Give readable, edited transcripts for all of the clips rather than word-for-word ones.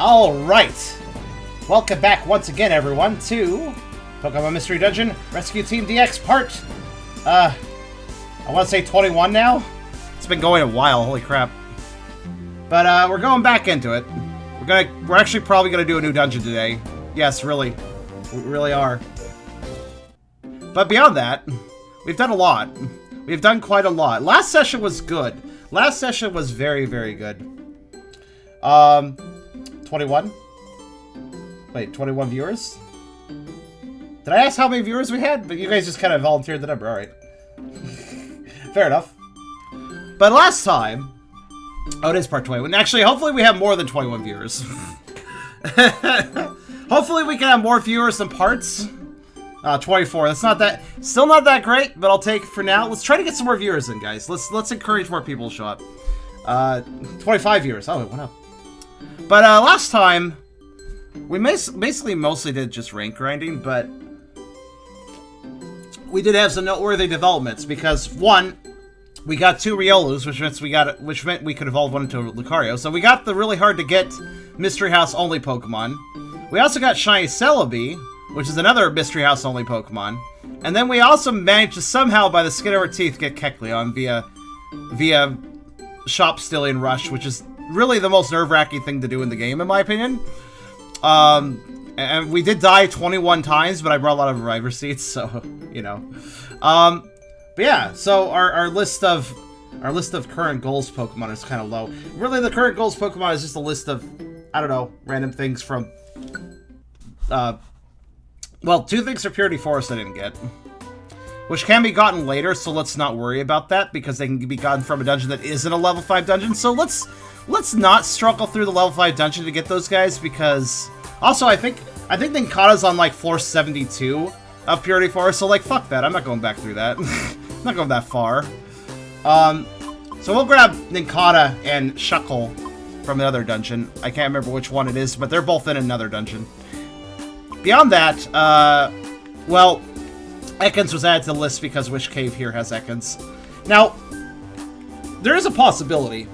Alright! Welcome back once again, everyone, to Pokemon Mystery Dungeon Rescue Team DX Part, I want to say 21 now? It's been going a while, holy crap. But, we're going back into it. We're actually probably gonna do a new dungeon today. Yes, really. We really are. But beyond that, we've done a lot. We've done quite a lot. Last session was good. Last session was very, very good. 21? Wait, 21 viewers? Did I ask how many viewers we had? But you guys just kind of volunteered the number, alright. Fair enough. But last time... Oh, it is part 21. Actually, hopefully we have more than 21 viewers. Hopefully we can have more viewers than parts. 24. That's not that... Still not that great, but I'll take it for now. Let's try to get some more viewers in, guys. Let's encourage more people to show up. 25 viewers. Oh, it went up. But, last time... We basically mostly did just rank grinding, but... We did have some noteworthy developments, because, one... We got 2 Riolus, which meant we could evolve one into a Lucario. So we got the really hard to get Mystery House only Pokemon. We also got Shiny Celebi, which is another Mystery House only Pokemon. And then we also managed to somehow, by the skin of our teeth, get Kecleon via Shop Stealing Rush, which is really the most nerve-wracking thing to do in the game, in my opinion. And we did die 21 times, but I brought a lot of Revive Receipts, so, you know. But yeah, so our list of current goals Pokemon is kind of low. Really, the current goals Pokemon is just a list of, I don't know, random things from, well, 2 things for Purity Forest I didn't get, which can be gotten later, so let's not worry about that, because they can be gotten from a dungeon that isn't a level 5 dungeon, so let's not struggle through the level 5 dungeon to get those guys, because, also, I think Ninkata's on, like, floor 72 of Purity Forest, so, like, fuck that, I'm not going back through that. I'm not going that far. So we'll grab Ninkata and Shuckle from another dungeon. I can't remember which one it is, but they're both in another dungeon. Beyond that, well, Ekans was added to the list because Wish Cave here has Ekans. Now, there is a possibility,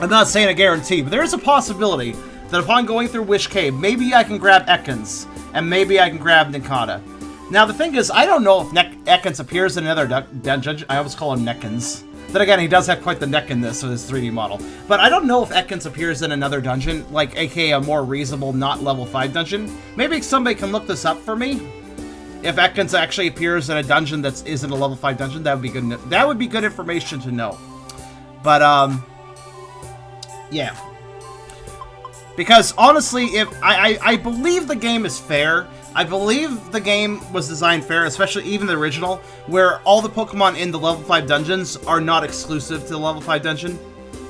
I'm not saying a guarantee, but there is a possibility that upon going through Wish Cave, maybe I can grab Ekans, and maybe I can grab Ninkata. Now, the thing is, I don't know if Ekans appears in another dungeon. I always call him Neckens. Then again, he does have quite the neck in this with his 3D model. But I don't know if Ekans appears in another dungeon, like, aka a more reasonable, not level 5 dungeon. Maybe somebody can look this up for me. If Ekans actually appears in a dungeon that isn't a level 5 dungeon, that would be good. That would be good information to know. But, yeah. Because, honestly, if I believe the game is fair. I believe the game was designed fair, especially even the original, where all the Pokemon in the level 5 dungeons are not exclusive to the level 5 dungeon.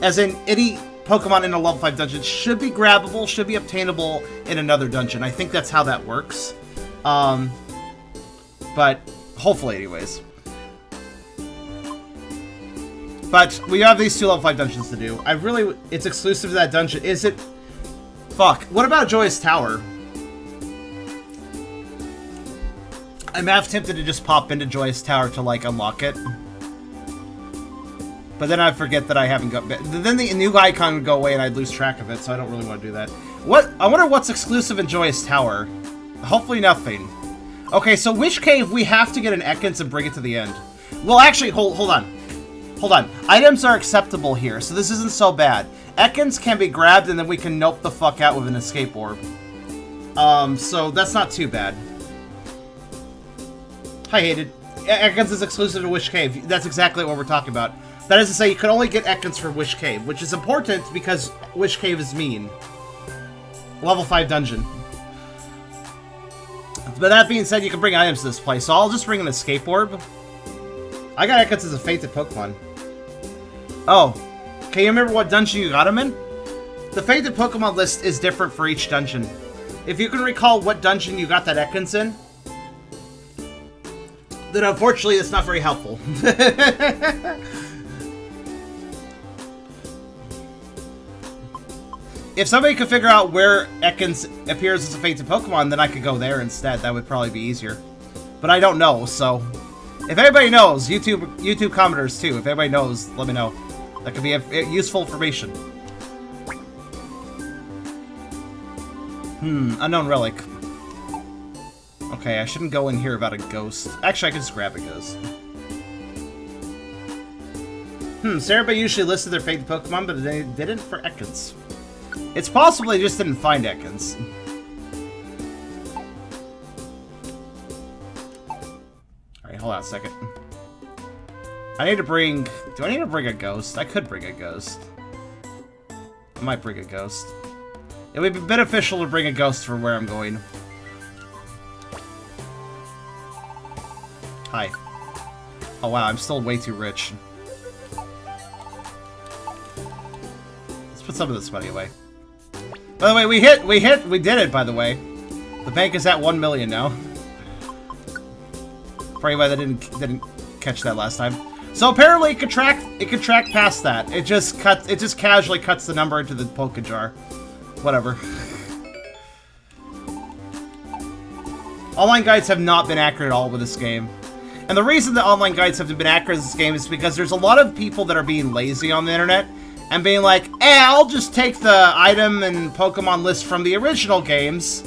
As in, any Pokemon in a level 5 dungeon should be grabbable, should be obtainable in another dungeon. I think that's how that works. But, hopefully anyways. But, we have these 2 level 5 dungeons to do. It's exclusive to that dungeon. Is it? Fuck. What about Joyous Tower? I'm half tempted to just pop into Joyous Tower to, like, unlock it. But then I forget that I haven't got... Then the new icon would go away and I'd lose track of it, so I don't really want to do that. I wonder what's exclusive in Joyous Tower. Hopefully nothing. Okay, so Wish Cave, we have to get an Ekans and bring it to the end. Well, actually, hold on. Hold on. Items are acceptable here, so this isn't so bad. Ekans can be grabbed and then we can nope the fuck out with an escape orb. So that's not too bad. Hi, Hated. Ekans is exclusive to Wish Cave. That's exactly what we're talking about. That is to say, you can only get Ekans for Wish Cave, which is important because Wish Cave is mean. Level 5 dungeon. But that being said, you can bring items to this place, so I'll just bring an escape orb. I got Ekans as a fated Pokemon. Oh. Can you remember what dungeon you got him in? The fated Pokemon list is different for each dungeon. If you can recall what dungeon you got that Ekans in, then unfortunately it's not very helpful. If somebody could figure out where Ekans appears as a fated Pokemon, then I could go there instead. That would probably be easier. But I don't know, so... If anybody knows, YouTube commenters too, if anybody knows, let me know. That could be useful information. Unknown relic. Okay, I shouldn't go in here about a ghost. Actually, I can just grab a ghost. So everybody usually listed their favorite Pokemon, but they didn't for Ekans. It's possible they just didn't find Ekans. Alright, hold on a second. I need to bring... Do I need to bring a ghost? I could bring a ghost. I might bring a ghost. It would be beneficial to bring a ghost for where I'm going. Hi. Oh wow, I'm still way too rich. Let's put some of this money away. By the way, we did it, by the way. The bank is at 1 million now. For anybody that didn't catch that last time. So apparently it could track past that. It just casually cuts the number into the Poké Jar. Whatever. Online guides have not been accurate at all with this game. And the reason that online guides have been accurate in this game is because there's a lot of people that are being lazy on the internet and being like, I'll just take the item and Pokemon list from the original games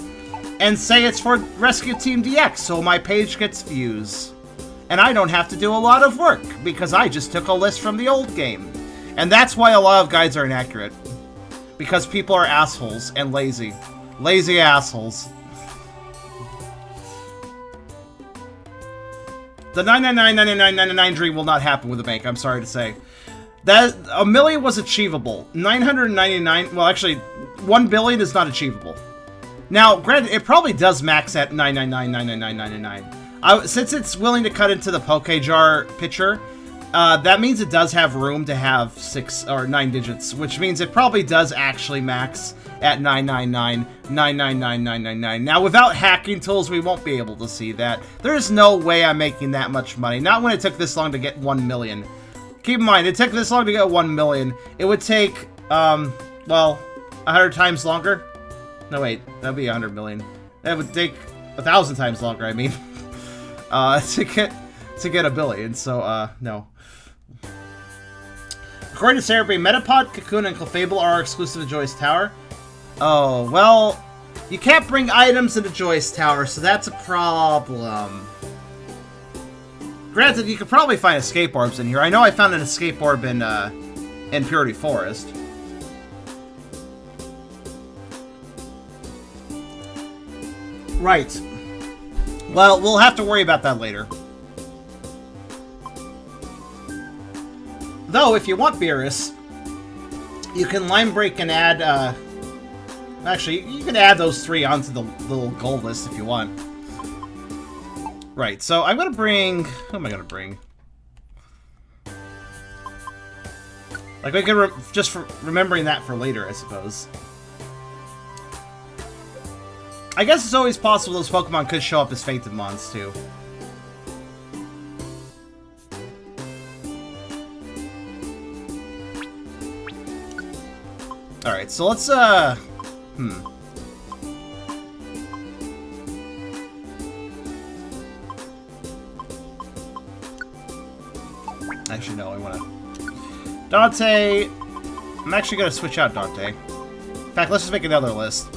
and say it's for Rescue Team DX so my page gets views. And I don't have to do a lot of work because I just took a list from the old game. And that's why a lot of guides are inaccurate. Because people are assholes and lazy. Lazy assholes. The 999 dream will not happen with the bank, I'm sorry to say. That 1 million was achievable. 999, well actually, 1 billion is not achievable. Now, granted, it probably does max at 999,999,999. Since it's willing to cut into the Poké Jar picture, that means it does have room to have 6 or 9 digits, which means it probably does actually max at 999,999,999. Now, without hacking tools, we won't be able to see that. There's no way I'm making that much money. Not when it took this long to get 1 million. Keep in mind, it took this long to get 1 million. It would take, well, 100 times longer. No, wait, that'd be 100 million. That would take 1,000 times longer, I mean. To get 1 billion, so, no. According to Cerebrate, Metapod, Cocoon, and Clefable are exclusive to Joyous Tower. Oh, well, you can't bring items into Joyous Tower, so that's a problem. Granted, you could probably find escape orbs in here. I know I found an escape orb in Purity Forest. Right. Well, we'll have to worry about that later. Though, if you want Beerus, you can line break and add, actually, you can add those 3 onto the little goal list if you want. Right, so I'm gonna bring... Who am I gonna bring? Like, we could just for remembering that for later, I suppose. I guess it's always possible those Pokemon could show up as Fated Mons, too. Alright, so let's, Actually, no, I wanna... Dante... I'm actually gonna switch out Dante. In fact, let's just make another list.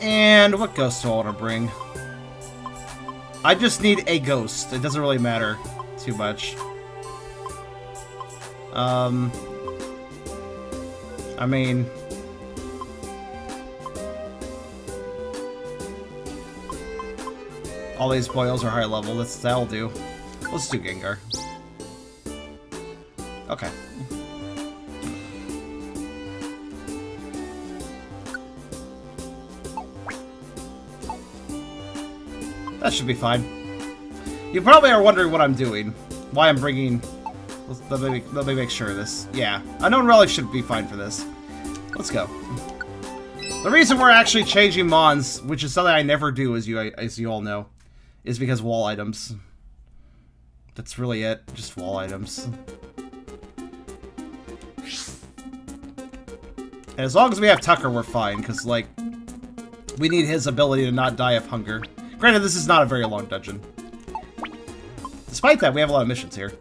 And what ghost do I want to bring? I just need a ghost. It doesn't really matter too much. I mean... all these boils are high level. That'll do. Let's do Gengar. Okay. That should be fine. You probably are wondering what I'm doing. Why I'm bringing... Let me make sure of this. Yeah. Unknown Relic should be fine for this. Let's go. The reason we're actually changing Mons, which is something I never do, as you all know, is because wall items. That's really it. Just wall items. And as long as we have Tucker, we're fine, because, like, we need his ability to not die of hunger. Granted, this is not a very long dungeon. Despite that, we have a lot of missions here.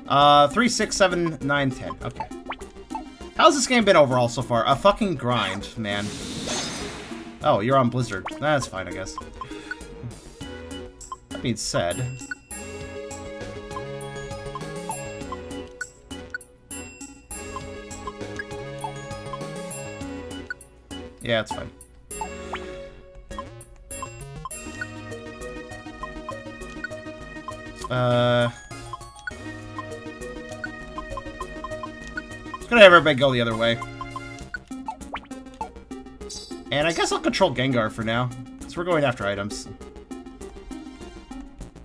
3, 6, 7, 9, 10. Okay. How's this game been overall so far? A fucking grind, man. Oh, you're on Blizzard. That's fine, I guess. That being said... yeah, it's fine. Just gonna have everybody go the other way. And I guess I'll control Gengar for now, because we're going after items.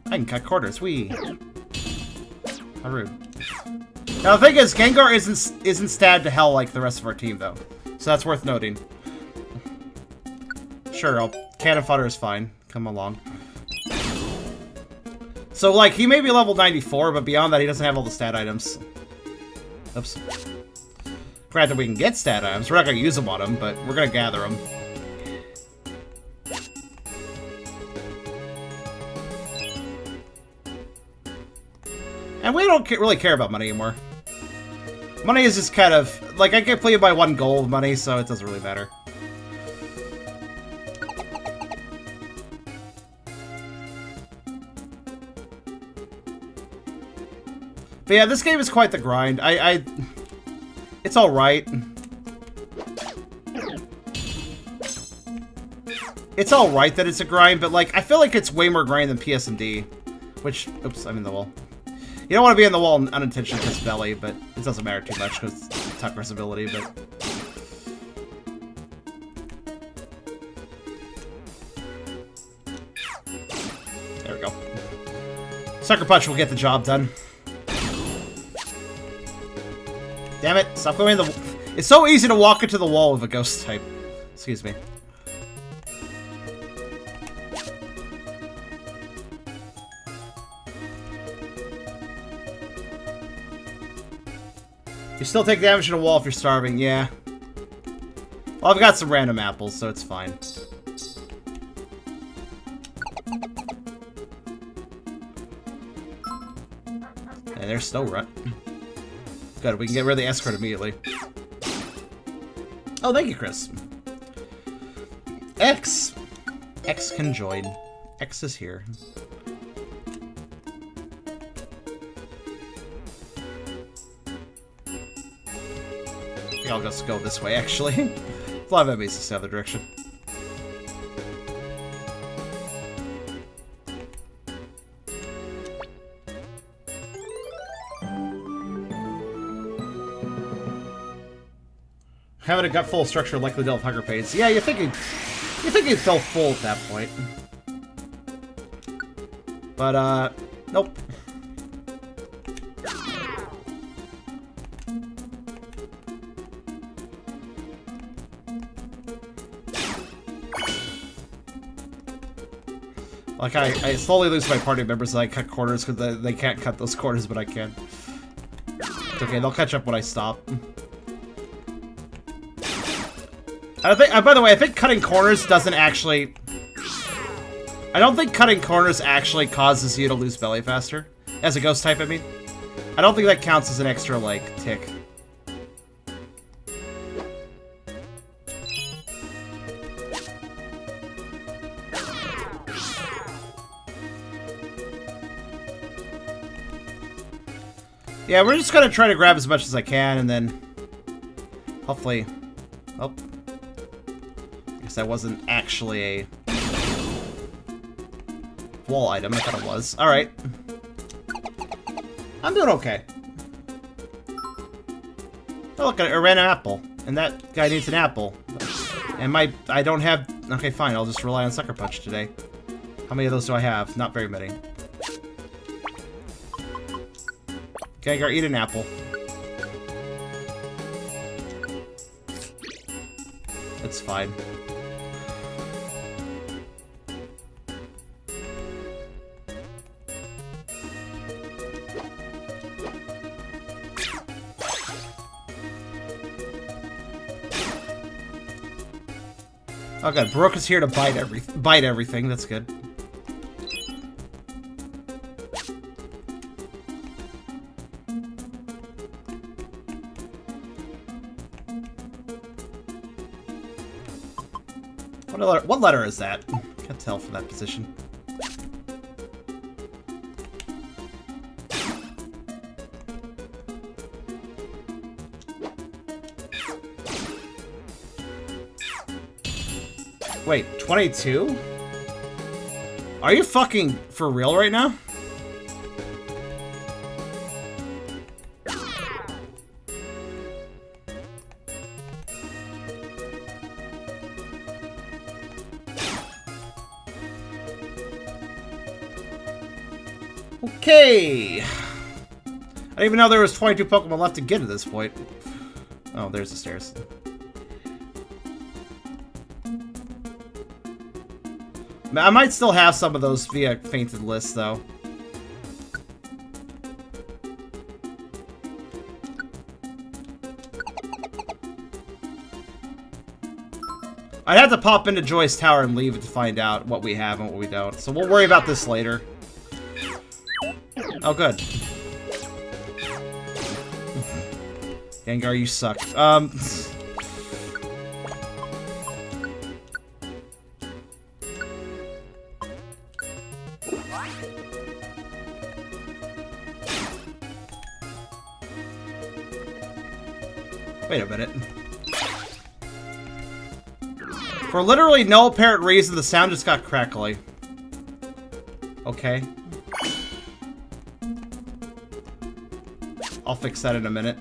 I can cut quarters, whee! How rude. Now the thing is, Gengar isn't stabbed to hell like the rest of our team, though. So that's worth noting. Sure, cannon fodder is fine. Come along. So, like, he may be level 94, but beyond that, he doesn't have all the stat items. Oops. Granted, we can get stat items. We're not going to use them on him, but we're going to gather them. And we don't really care about money anymore. Money is just kind of... like, I get played by 1 gold money, so it doesn't really matter. But yeah, this game is quite the grind. It's alright. It's alright that it's a grind, but, like, I feel like it's way more grind than PS&D. Which, oops, I'm in the wall. You don't want to be in the wall unintentionally because belly, but it doesn't matter too much because Tucker's ability, but... there we go. Sucker Punch will get the job done. Damn it, stop going in the... it's so easy to walk into the wall with a ghost type. Excuse me. You still take damage in a wall if you're starving, yeah. Well, I've got some random apples, so it's fine. And there's Snow Rut. Good, we can get rid of the escort immediately. Oh, thank you, Chris. X! X can join. X is here. I think I'll just go this way, actually. A lot of enemies this other direction. Having a gut full of structure likely dealt with hunger pains. Yeah, you're thinking it fell full at that point. But, nope. Like, I slowly lose my party members as I cut corners because they can't cut those corners, but I can. It's okay, they'll catch up when I stop. I think, by the way, I think cutting corners doesn't actually... I don't think cutting corners actually causes you to lose belly faster. As a ghost type, I mean. I don't think that counts as an extra, like, tick. Yeah, we're just gonna try to grab as much as I can, and then... hopefully... oh. I guess that wasn't actually a... wall item. I thought it was. Alright. I'm doing okay. Oh, look, I ran an apple. And that guy needs an apple. And I don't have... okay, fine. I'll just rely on Sucker Punch today. How many of those do I have? Not very many. Gengar, eat an apple. It's fine. Oh good, Brooke is here to bite everything. That's good. What letter is that? Can't tell from that position. Wait, 22? Are you fucking for real right now? Okay. I didn't even know there was 22 Pokemon left to get at this point. Oh, there's the stairs. I might still have some of those via fainted lists, though. I'd have to pop into Joy's Tower and leave it to find out what we have and what we don't. So we'll worry about this later. Oh, good. Gengar, you suck. Wait a minute. For literally no apparent reason, the sound just got crackly. Okay. I'll fix that in a minute.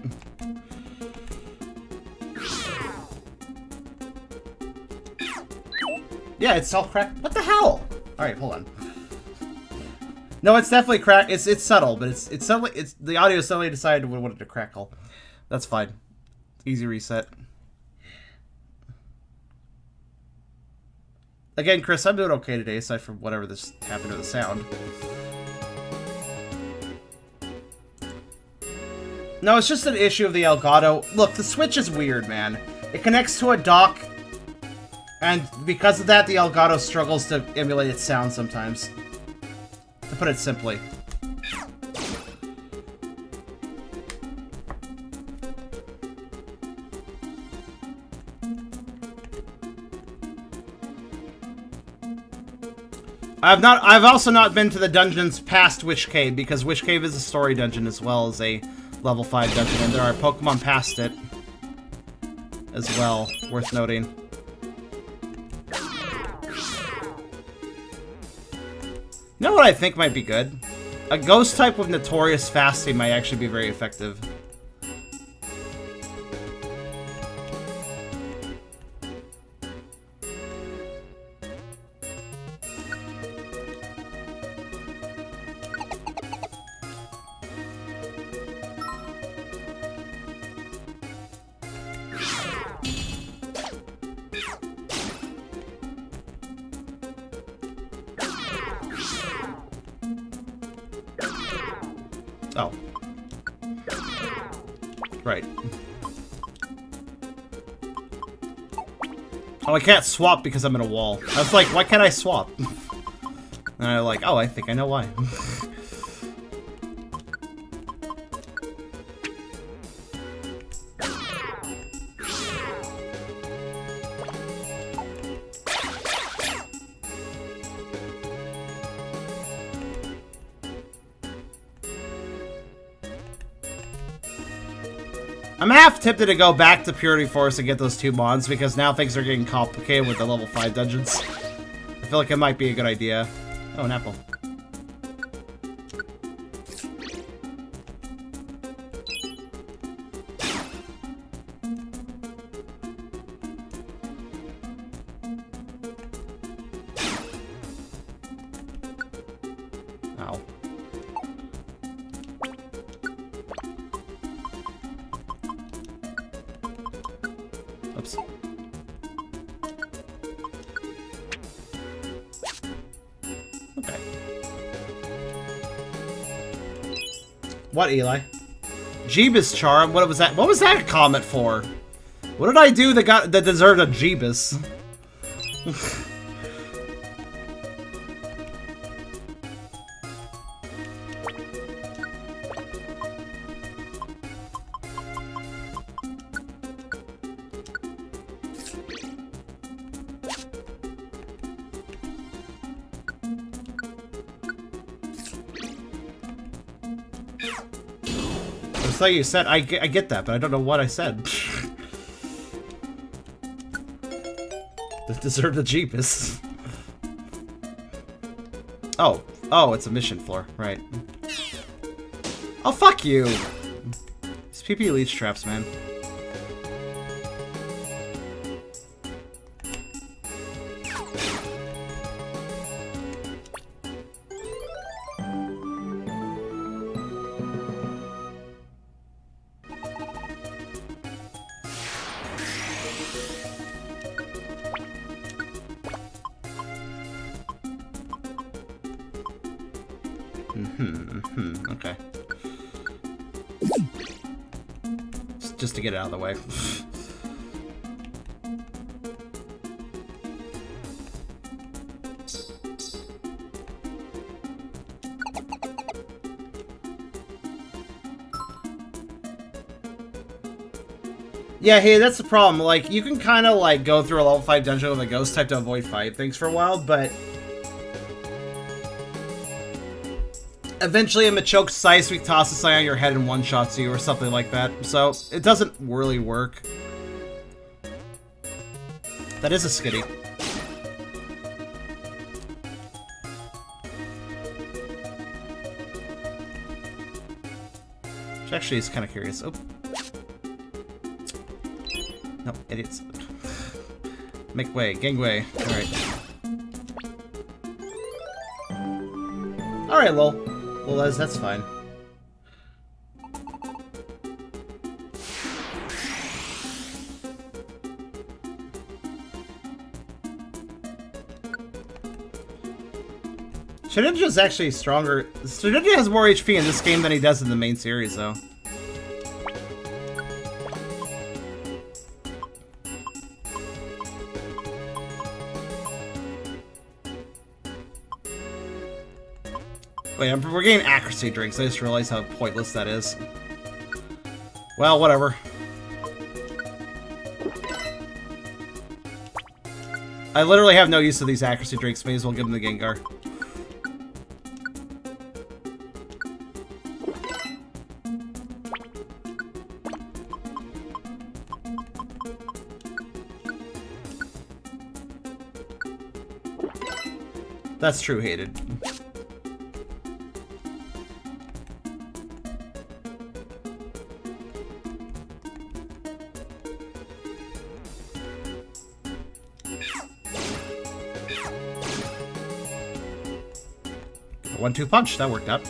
Yeah, it's all cracked. What the hell? Alright, hold on. No, it's definitely cracked. It's subtle, but it's suddenly the audio suddenly decided we wanted to crackle. That's fine. Easy reset. Again, Chris, I'm doing okay today, aside from whatever this happened to the sound. No, it's just an issue of the Elgato. Look, the Switch is weird, man. It connects to a dock, and because of that, the Elgato struggles to emulate its sound sometimes. To put it simply. I've also not been to the dungeons past Witch Cave, because Witch Cave is a story dungeon as well as a level 5 dungeon, and there are Pokemon past it as well, worth noting. You know what I think might be good? A ghost type with notorious fasting might actually be very effective. Oh. Right. Oh, I can't swap because I'm in a wall. I was like, why can't I swap? And I'm like, oh, I think I know why. I'm half tempted to go back to Purity Forest and get those 2 mons, because now things are getting complicated with the level 5 dungeons. I feel like it might be a good idea. Oh, an apple. Ow. Oops. Okay. What, Eli? Jeebus charm? What was that? What was that a comment for? What did I do that deserved a Jeebus? It's like you said, I get that, but I don't know what I said. That deserved the Jeepus. Oh, it's a mission floor, right. Oh, fuck you! These PP leech traps, man. Okay. Just to get it out of the way. Yeah, hey, that's the problem. Like, you can kind of, like, go through a level 5 dungeon with a ghost type to avoid fight things for a while, but eventually a Machoke Seismic tosses something on your head and one-shots you or something like that. So, it doesn't really work. That is a skitty. Which actually is kind of curious. Oh. No, idiots. Make way. Gangway. Alright. Alright, lol. Well, that's fine. Shedinja's actually stronger. Shedinja has more HP in this game than he does in the main series, though. Wait, we're getting accuracy drinks. I just realized how pointless that is. Well, whatever. I literally have no use for these accuracy drinks. May as well give them the Gengar. That's true, hated. One-two punch, that worked out.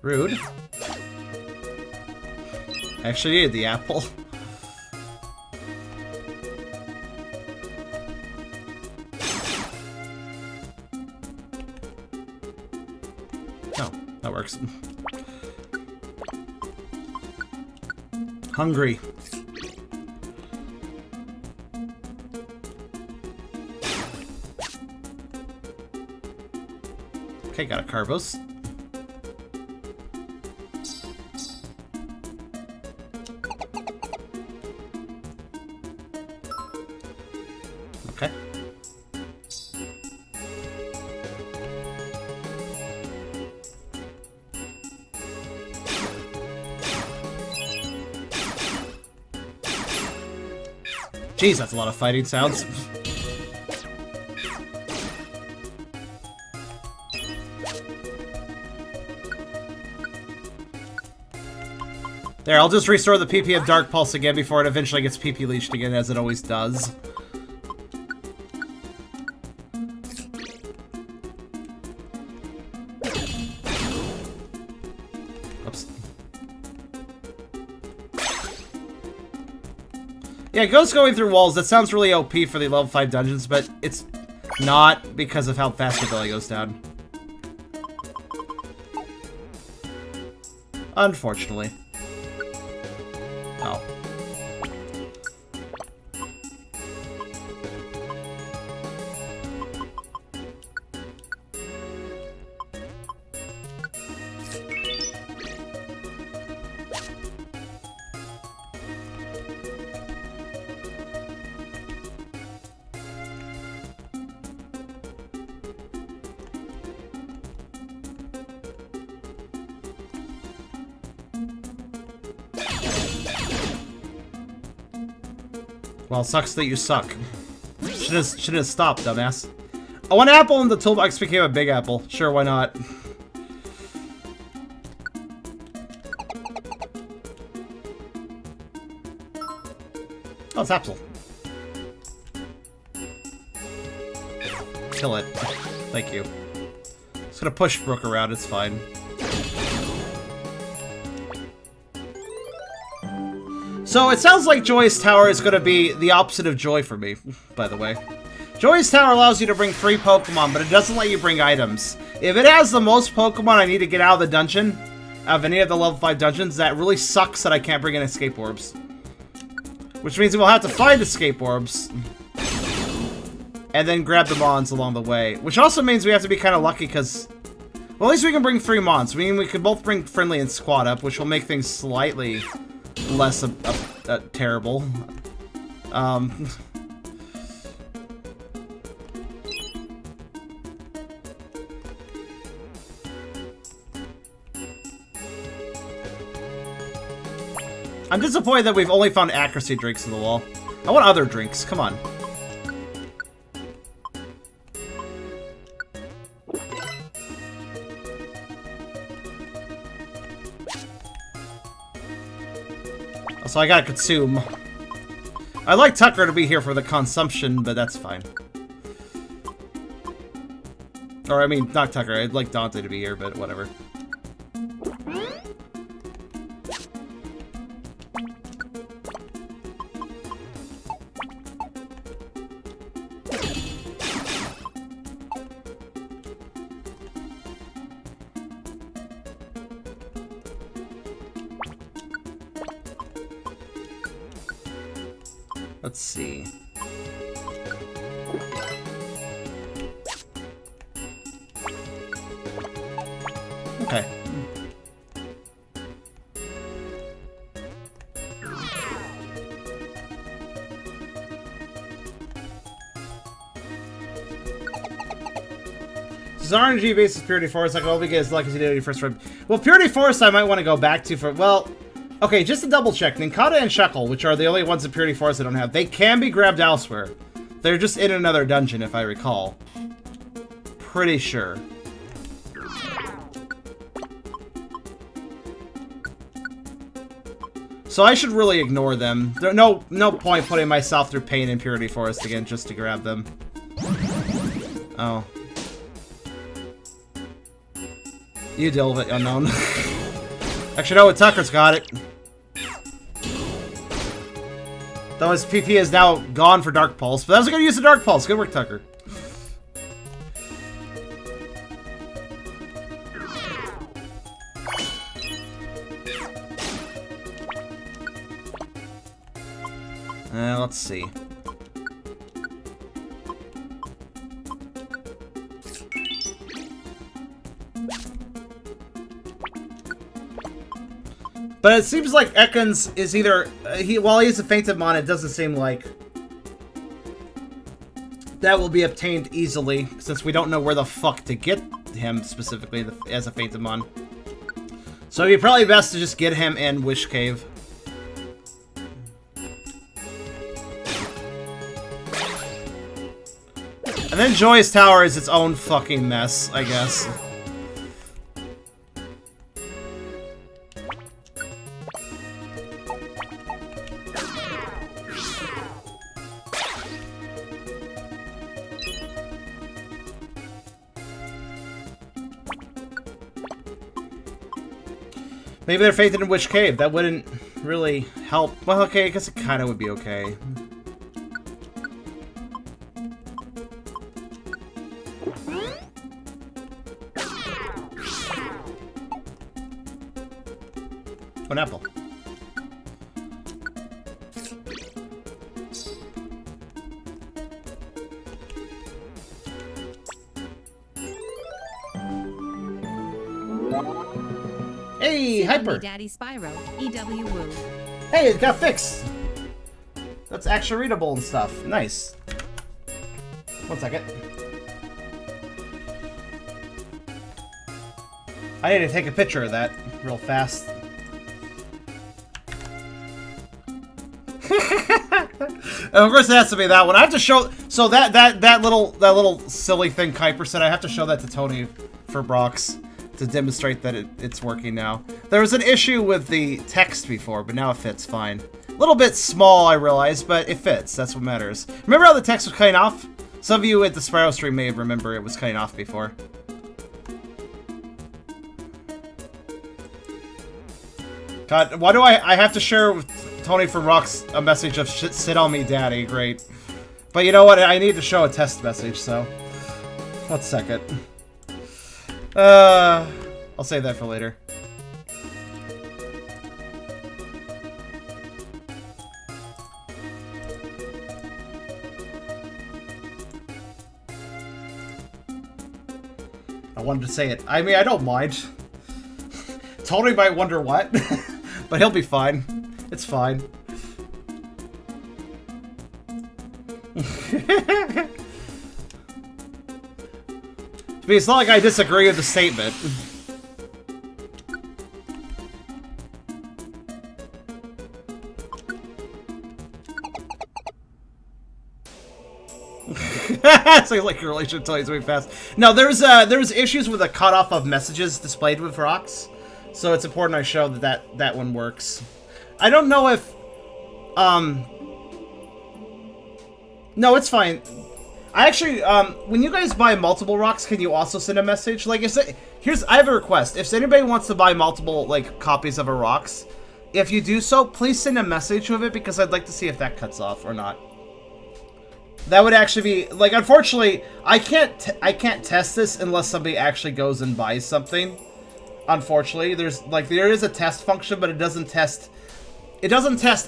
Rude. I actually needed the apple. Oh, that works. Hungry. Okay, got a Carbos. Okay. Jeez, that's a lot of fighting sounds. There, I'll just restore the PP of Dark Pulse again before it eventually gets PP leached again, as it always does. Oops. Yeah, Ghost going through walls, that sounds really OP for the level 5 dungeons, but it's not because of how fast the belly goes down. Unfortunately. Oh. Well, sucks that you suck. Should have stopped, dumbass. Oh, an apple in the toolbox became a big apple. Sure, why not? Oh, it's apple. Kill it. Thank you. Just gonna push Brooke around, it's fine. So, it sounds like Joy's Tower is gonna be the opposite of Joy for me, by the way. Joy's Tower allows you to bring 3 Pokemon, but it doesn't let you bring items. If it has the most Pokemon I need to get out of the dungeon, out of any of the level 5 dungeons, that really sucks that I can't bring in escape orbs. Which means we'll have to find escape orbs. And then grab the Mons along the way. Which also means we have to be kind of lucky because... Well, at least we can bring 3 Mons. I mean, we could both bring Friendly and Squad up, which will make things slightly less terrible. I'm disappointed that we've only found accuracy drinks in the wall. I want other drinks, come on. So I gotta consume. I'd like Tucker to be here for the consumption, but that's fine. Or, I mean, not Tucker. I'd like Dante to be here, but whatever. Let's see. Okay. This is RNG basis Purity Forest. I can only get as lucky as you did your first run. Well, Purity Forest I might want to go back to for... Well... Okay, just to double check, Ninkata and Shekel, which are the only ones in Purity Forest I don't have, they can be grabbed elsewhere. They're just in another dungeon, if I recall. Pretty sure. So I should really ignore them. There's no point putting myself through pain in Purity Forest again just to grab them. Oh. You deal with it, unknown. Actually, no, Tucker's got it. Though his PP is now gone for Dark Pulse, but I was going to use the Dark Pulse. Good work, Tucker. Let's see. But it seems like Ekans is either... while he's a Fainted Mon, it doesn't seem like that will be obtained easily, since we don't know where the fuck to get him specifically as a Fainted Mon. So it'd be probably best to just get him in Wish Cave. And then Joy's Tower is its own fucking mess, I guess. Maybe they're fainted in Witch Cave. That wouldn't really help. Well, okay, I guess it kind of would be okay. An apple. Hey, Hyper! Daddy Spyro, EW Woo. Hey, it got fixed! That's actually readable and stuff. Nice. 1 second. I need to take a picture of that real fast. of course, it has to be that one. I have to show. So that little silly thing Kuiper said. I have to show that to Tony for Brox to demonstrate that it's working now. There was an issue with the text before, but now it fits fine. A little bit small, I realize, but it fits. That's what matters. Remember how the text was cutting off? Some of you at the Sparrow stream may remember it was cutting off before. God, why do I have to share with Tony from Rocks a message of sit on me, daddy? Great. But you know what? I need to show a test message, so... 1 second. I'll save that for later. I wanted to say it. I mean, I don't mind. Tony might wonder what, but he'll be fine. It's fine. I mean, it's not like I disagree with the statement. Sounds like your relationship Tony's moving fast. No, there's issues with the cutoff of messages displayed with Rocks, so it's important I show that one works. I don't know if no, it's fine. I actually, when you guys buy multiple Rocks, can you also send a message? Like, I have a request. If anybody wants to buy multiple, like, copies of a Rocks, if you do so, please send a message with it, because I'd like to see if that cuts off or not. That would actually be, like, unfortunately, I can't test this unless somebody actually goes and buys something. Unfortunately, there is a test function, but it doesn't test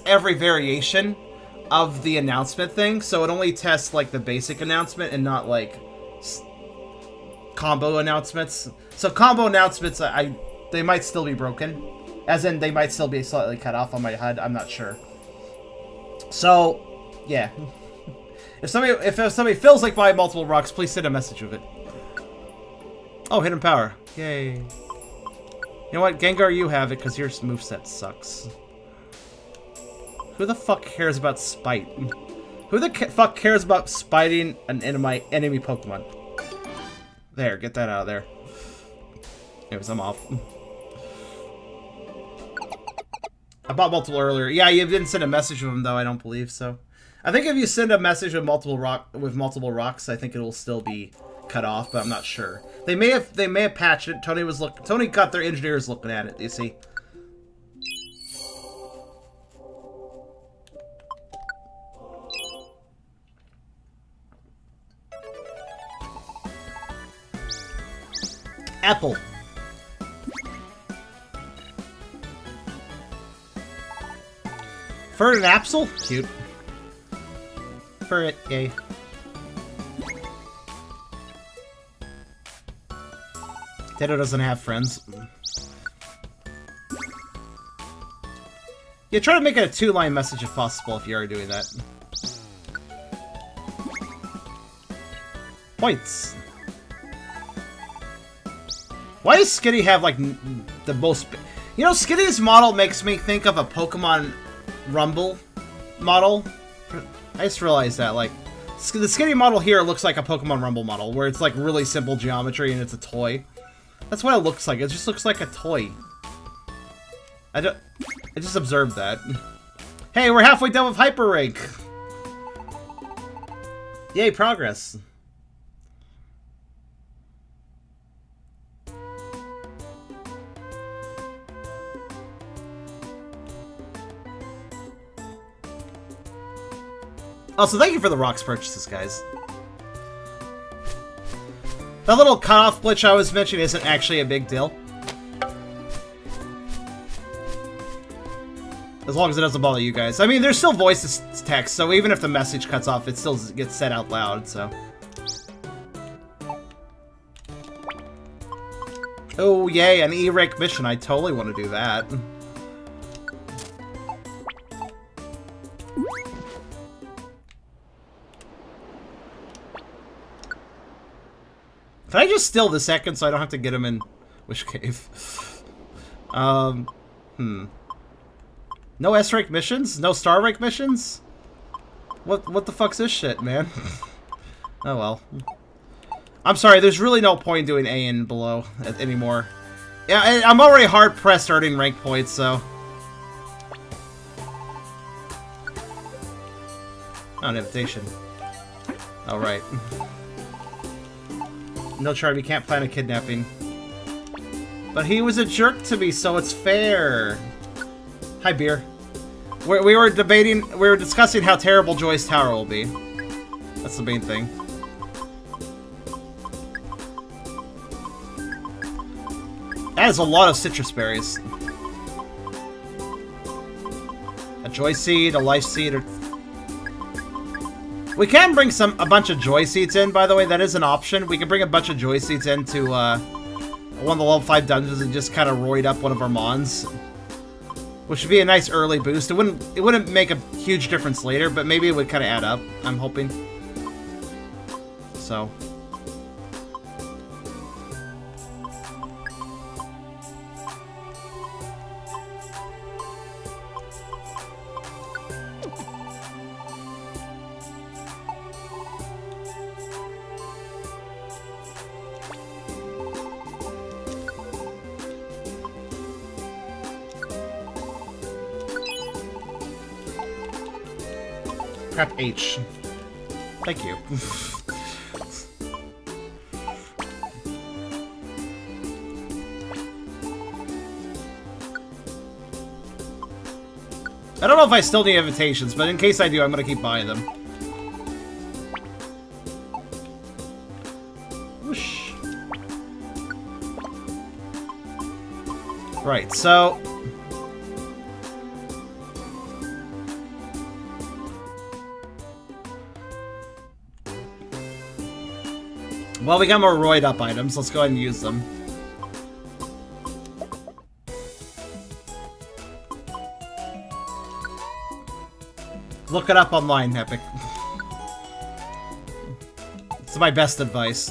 every variation of the announcement thing, so it only tests like the basic announcement and not like combo announcements. So combo announcements, they might still be broken, as in they might still be slightly cut off on my HUD. I'm not sure. So yeah, if somebody feels like buying multiple Rocks, please send a message with it. Oh, hidden power! Yay! You know what, Gengar, you have it because your moveset sucks. Who the fuck cares about spite? Who the fuck cares about spiting an enemy Pokemon? There, get that out of there. Anyways, I'm off. I bought multiple earlier. Yeah, you didn't send a message with them though. I don't believe so. I think if you send a message with multiple Rocks, I think it will still be cut off, but I'm not sure. They may have patched it. Tony got their engineers looking at it. You see. Apple. Fur and Apsel? Cute. Fur it, yay. Ditto doesn't have friends. Yeah, try to make it a 2-line message if possible if you are doing that. Points. Why does Skitty have, like, the most... You know, Skitty's model makes me think of a Pokemon Rumble model. I just realized that, like... The Skitty model here looks like a Pokemon Rumble model, where it's, like, really simple geometry and it's a toy. That's what it looks like. It just looks like a toy. I just observed that. Hey, we're halfway done with Hyper Rank! Yay, progress. Also, thank you for the Rocks purchases, guys. That little cutoff glitch I was mentioning isn't actually a big deal. As long as it doesn't bother you guys. I mean, there's still voice to text, so even if the message cuts off, it still gets said out loud, so... Oh, yay, an E-Rank mission. I totally want to do that. Can I just steal the second so I don't have to get him in Wish Cave? No S-Rank missions? No Star Rank missions? What the fuck's this shit, man? Oh well. I'm sorry, there's really no point in doing A and below anymore. Yeah, I'm already hard-pressed earning rank points, so... Oh, an invitation. Oh, right. No, Charlie, we can't plan a kidnapping. But he was a jerk to me, so it's fair. Hi, Beer. We were discussing how terrible Joy's Tower will be. That's the main thing. That is a lot of citrus berries. A Joy Seed, a Life Seed, or... We can bring a bunch of Joy Seeds in, by the way. That is an option. We can bring a bunch of Joy Seeds into one of the level 5 dungeons and just kind of roid up one of our mons. Which would be a nice early boost. It wouldn't make a huge difference later, but maybe it would kind of add up, I'm hoping. So... Prep H. Thank you. I don't know if I still need invitations, but in case I do, I'm gonna keep buying them. Whoosh. Right, so... Well, we got more roid up items. Let's go ahead and use them. Look it up online, Epic. It's my best advice.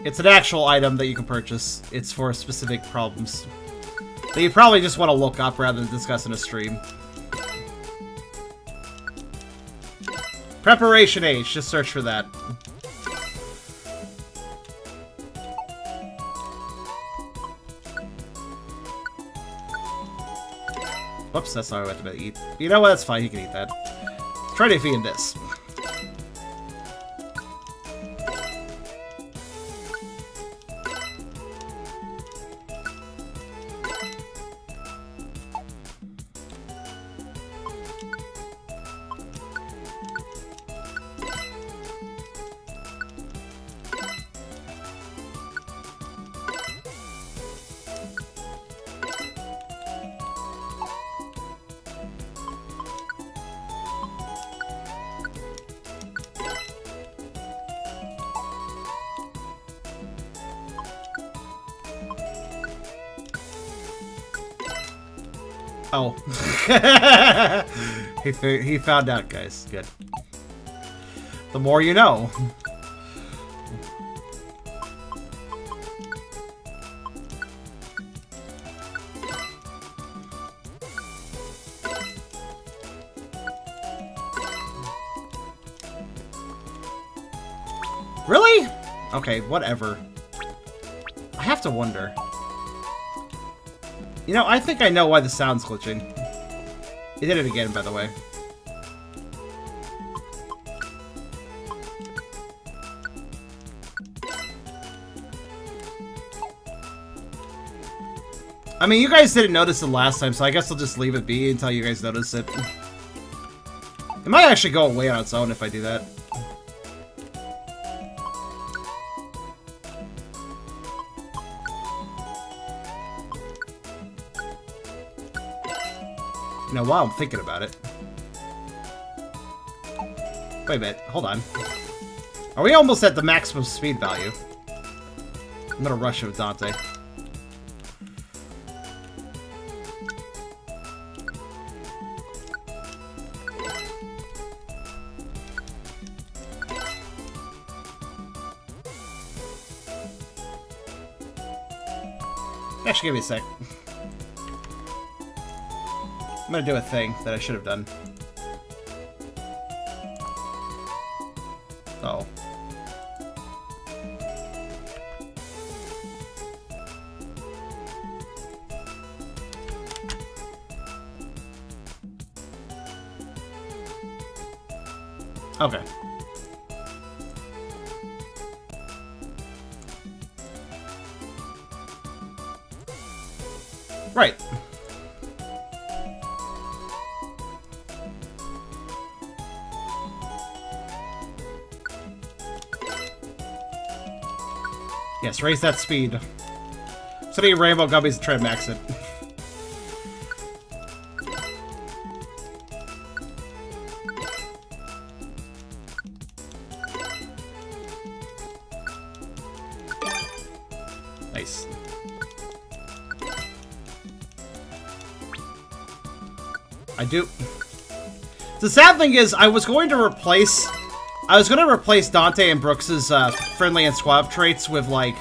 It's an actual item that you can purchase. It's for specific problems that you probably just want to look up rather than discuss in a stream. Preparation H, just search for that. Whoops, that's not what I went to eat. You know what, that's fine, you can eat that. Try to feed this. Oh. he found out, guys. Good. The more you know. Really? Okay, whatever. I have to wonder. You know, I think I know why the sound's glitching. It did it again, by the way. I mean, you guys didn't notice it last time, so I guess I'll just leave it be until you guys notice it. It might actually go away on its own if I do that. Now, while I'm thinking about it... Wait a minute, hold on. Are we almost at the maximum speed value? I'm gonna rush it with Dante. Actually, give me a sec. I'm gonna do a thing that I should have done. Oh. Okay. Right. Yes, raise that speed. So many rainbow gummies to try to max it. Nice. I do. The sad thing is, I was going to replace Dante and Brooks's friendly and squad traits with like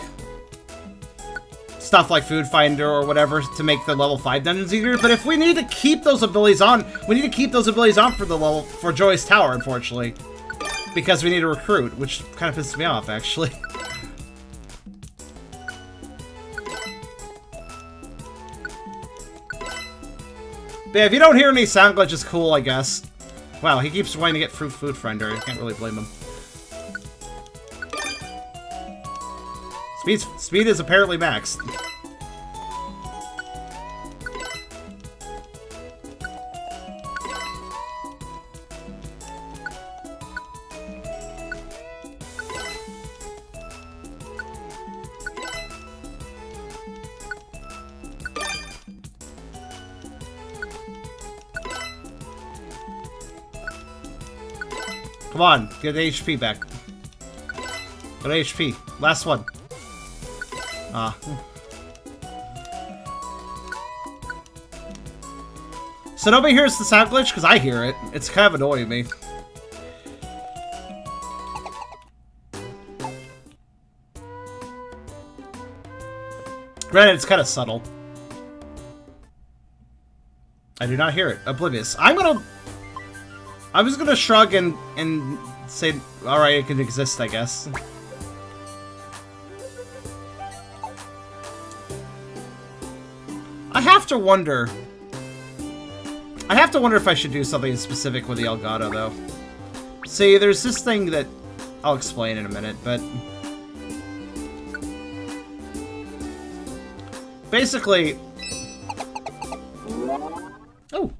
stuff like Food Finder or whatever to make the level 5 dungeons easier. But if we need to keep those abilities on, we need to keep those abilities on for Joy's Tower, unfortunately, because we need to recruit, which kind of pisses me off, actually. But yeah, if you don't hear any sound glitches, cool, I guess. Wow, he keeps wanting to get Food Finder. I can't really blame him. Speed is apparently maxed. Come on, get the HP back. Get HP. Last one. Ah. So nobody hears the sound glitch? Because I hear it. It's kind of annoying me. Granted, it's kind of subtle. I do not hear it. Oblivious. I'm just gonna shrug and say, alright, it can exist, I guess. I have to wonder if I should do something specific with the Elgato, though. See, there's this thing that I'll explain in a minute, but basically, oh.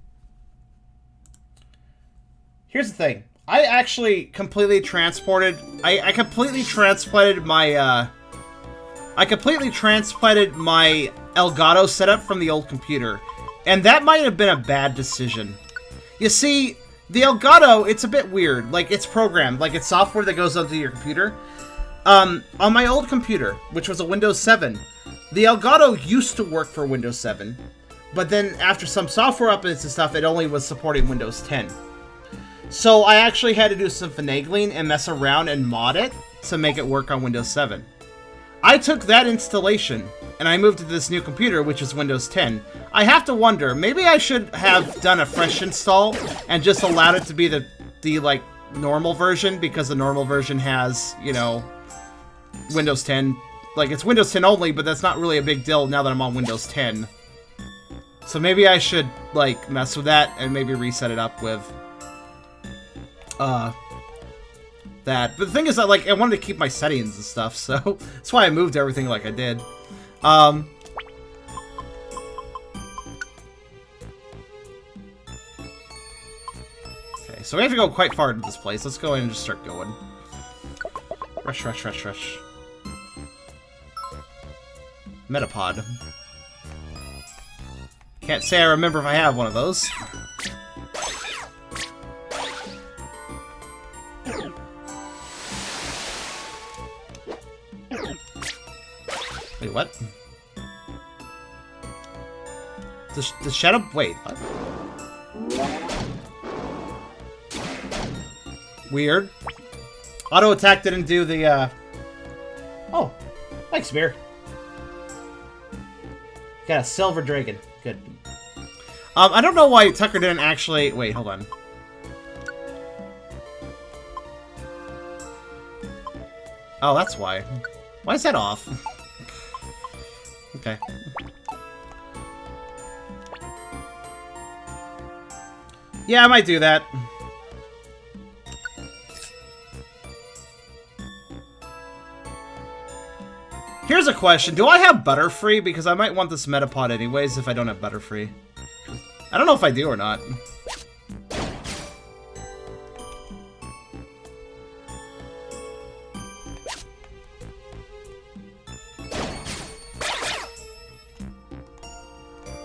Here's the thing. I actually completely transported... I completely transplanted my... I completely transplanted my Elgato setup from the old computer. And that might have been a bad decision. You see, the Elgato, it's a bit weird. Like, it's programmed. Like, it's software that goes onto your computer. On my old computer, which was a Windows 7, the Elgato used to work for Windows 7. But then, after some software updates and stuff, it only was supporting Windows 10. So I actually had to do some finagling and mess around and mod it to make it work on Windows 7. I took that installation and I moved to this new computer, which is Windows 10. I have to wonder, maybe I should have done a fresh install and just allowed it to be the like normal version, because the normal version has, you know, Windows 10. Like, it's Windows 10 only, but that's not really a big deal now that I'm on Windows 10. So maybe I should like mess with that and maybe reset it up with that. But the thing is that, like, I wanted to keep my settings and stuff, so that's why I moved everything like I did. Okay, so we have to go quite far into this place. Let's go in and just start going. Rush, rush, rush, rush. Metapod. Can't say I remember if I have one of those. Wait, what? The shadow... Wait, what? Weird. Auto attack didn't do the, Oh. Thanks, Beer. Got a silver dragon. Good. I don't know why Tucker didn't actually... Wait, hold on. Oh, that's why. Why is that off? Okay. Yeah, I might do that. Here's a question. Do I have Butterfree? Because I might want this Metapod anyways if I don't have Butterfree. I don't know if I do or not.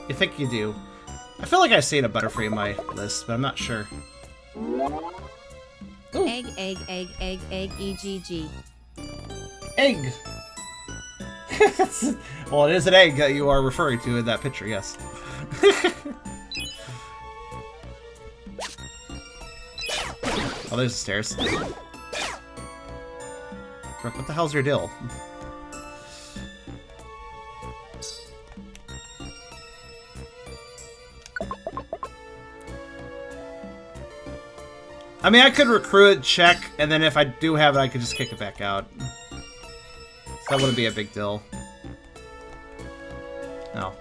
I think you do. I feel like I've seen a Butterfree in my list, but I'm not sure. Ooh. Egg, EGG. Egg! Well, it is an egg that you are referring to in that picture, yes. Oh, there's the stairs. Brooke, what the hell's your deal? I mean, I could recruit, check, and then if I do have it, I could just kick it back out. So that wouldn't be a big deal. No.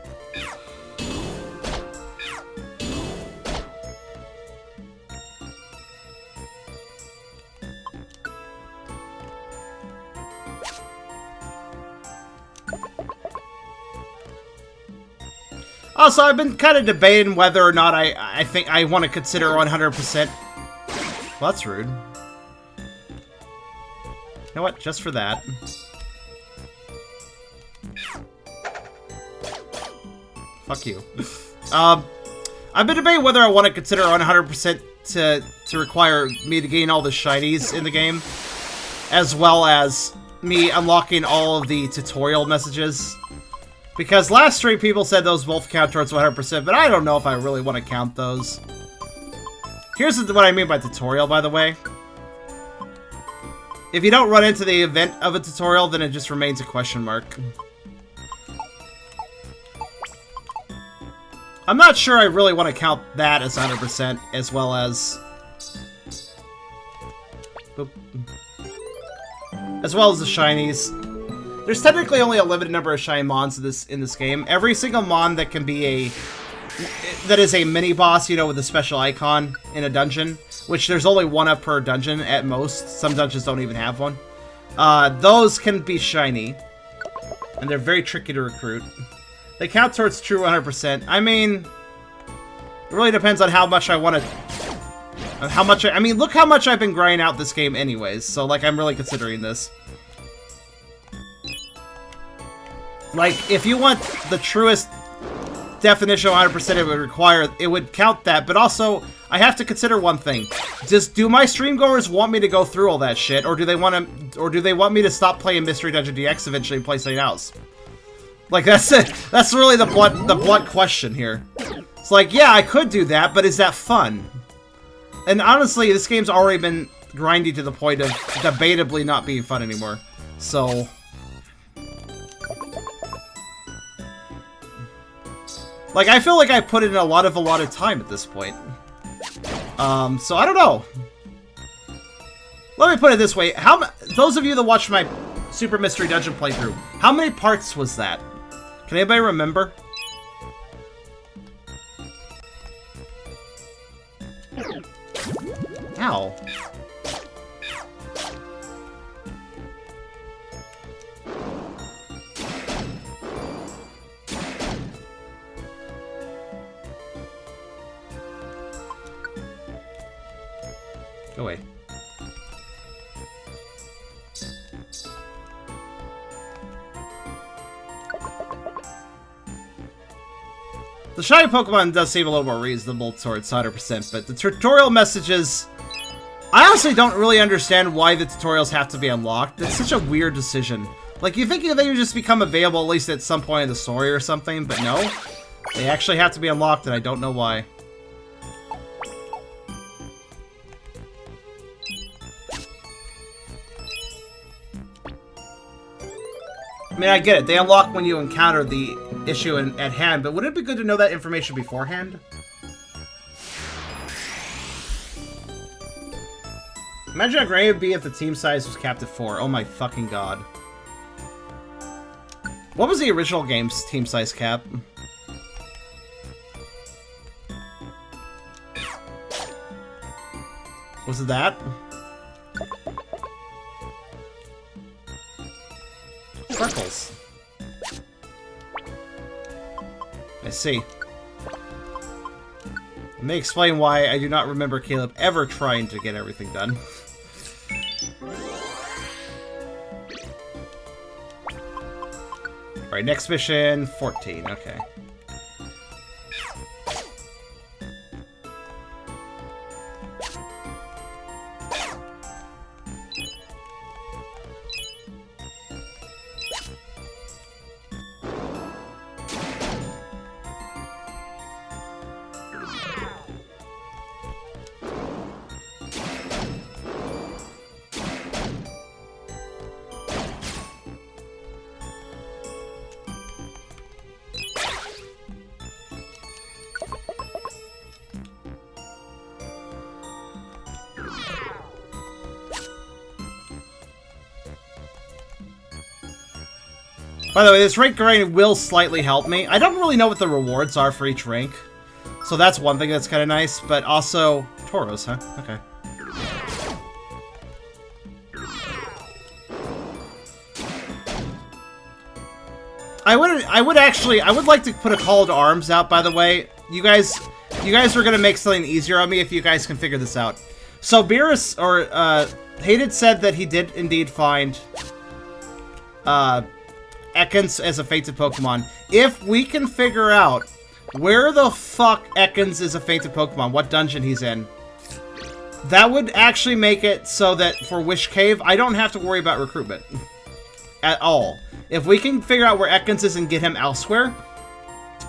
Also, I've been kind of debating whether or not I think I want to consider 100%. Well, that's rude. You know what? Just for that. Fuck you. I've been debating whether I want to consider 100% to require me to gain all the shinies in the game, as well as me unlocking all of the tutorial messages. Because last stream people said those both count towards 100%, but I don't know if I really want to count those. Here's what I mean by tutorial, by the way. If you don't run into the event of a tutorial, then it just remains a question mark. I'm not sure I really want to count that as 100%, as well as... Boop. As well as the shinies. There's technically only a limited number of shiny mons in this game. Every single mon that can be a... that is a mini-boss, you know, with a special icon in a dungeon, which there's only one of per dungeon at most. Some dungeons don't even have one. Those can be shiny, and they're very tricky to recruit. They count towards true 100%. I mean, it really depends on how much I want to... How much I mean, look how much I've been grinding out this game anyways, so, like, I'm really considering this. Like, if you want the truest definition of 100%, it would require, it would count that, but also, I have to consider one thing. Do my streamgoers want me to go through all that shit, or do they want me to stop playing Mystery Dungeon DX eventually and play something else? Like, that's it. That's really the blunt question here. It's like, yeah, I could do that, but is that fun? And honestly, this game's already been grindy to the point of debatably not being fun anymore. So... like, I feel like I put in a lot of time at this point. So I don't know. Let me put it this way. Those of you that watched my Super Mystery Dungeon playthrough, how many parts was that? Can anybody remember? Ow. Go away. The shiny Pokemon does seem a little more reasonable towards 100%, but the tutorial messages... I honestly don't really understand why the tutorials have to be unlocked. It's such a weird decision. Like, you think they would just become available at least at some point in the story or something, but no. They actually have to be unlocked, and I don't know why. I mean, I get it. They unlock when you encounter the issue at hand, but wouldn't it be good to know that information beforehand? Imagine how great it would be if the team size was capped at 4. Oh my fucking god. What was the original game's team size cap? Was it that? Sparkles. I see. It may explain why I do not remember Caleb ever trying to get everything done. Alright, next mission, 14, okay. By the way, this rank grind will slightly help me. I don't really know what the rewards are for each rank. So that's one thing that's kind of nice, but also... Tauros, huh? Okay. I would like to put a call to arms out, by the way. You guys are gonna make something easier on me if you guys can figure this out. So Beerus, or, Hated said that he did indeed find, Ekans as a fated Pokemon. If we can figure out where the fuck Ekans is a fated Pokemon, what dungeon he's in, that would actually make it so that for Wish Cave, I don't have to worry about recruitment. At all. If we can figure out where Ekans is and get him elsewhere,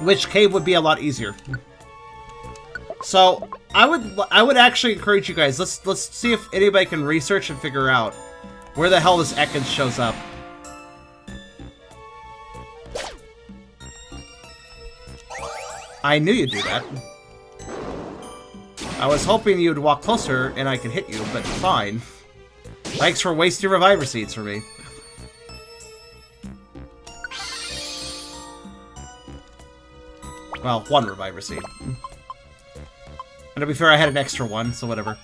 Wish Cave would be a lot easier. So, I would actually encourage you guys, let's see if anybody can research and figure out where the hell this Ekans shows up. I knew you'd do that. I was hoping you'd walk closer and I could hit you, but fine. Thanks for wasting Reviver Seeds for me. Well, one Reviver Seed. And to be fair, I had an extra one, so whatever.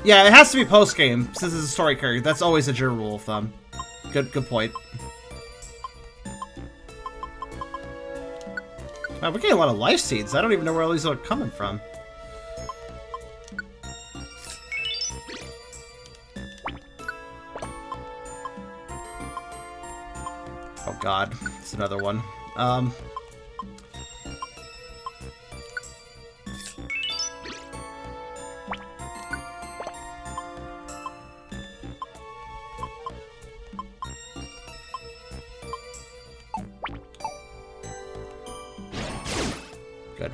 Yeah, it has to be post-game, since it's a story character. That's always a general rule of thumb. Good point. Wow, we're getting a lot of life seeds. I don't even know where all these are coming from. Oh god, it's another one. Good.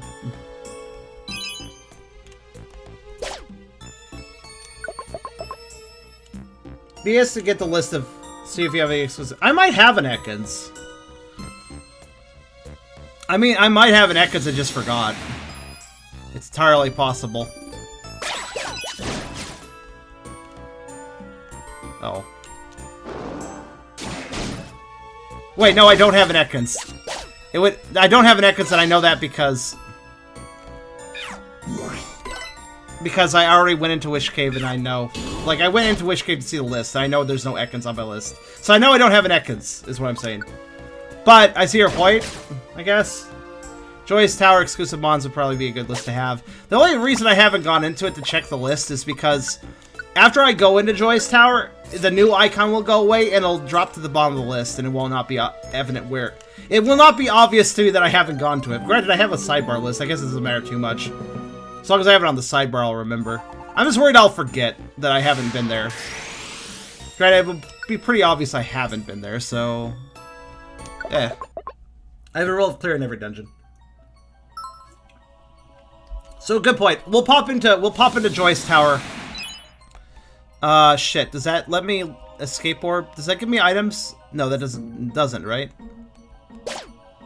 Be has to get the list of... See if you have any exclusive... I might have an Ekans. I mean, I might have an Ekans and just forgot. It's entirely possible. Oh. Wait, no, I don't have an Ekans. I don't have an Ekans, and I know that because I already went into Wish Cave, and I know. Like, I went into Wish Cave to see the list, and I know there's no Ekans on my list. So I know I don't have an Ekans, is what I'm saying. But, I see your point, I guess. Joyous Tower exclusive mons would probably be a good list to have. The only reason I haven't gone into it to check the list is because after I go into Joy's Tower, the new icon will go away and it'll drop to the bottom of the list, and it will not be evident where. It will not be obvious to me that I haven't gone to it. Granted, I have a sidebar list. I guess it doesn't matter too much. As long as I have it on the sidebar, I'll remember. I'm just worried I'll forget that I haven't been there. Granted, it will be pretty obvious I haven't been there, so... yeah. I have a rule of clear in every dungeon. So, good point. We'll pop into Joy's Tower. Shit. Does that let me escape orb? Does that give me items? No, that doesn't, right?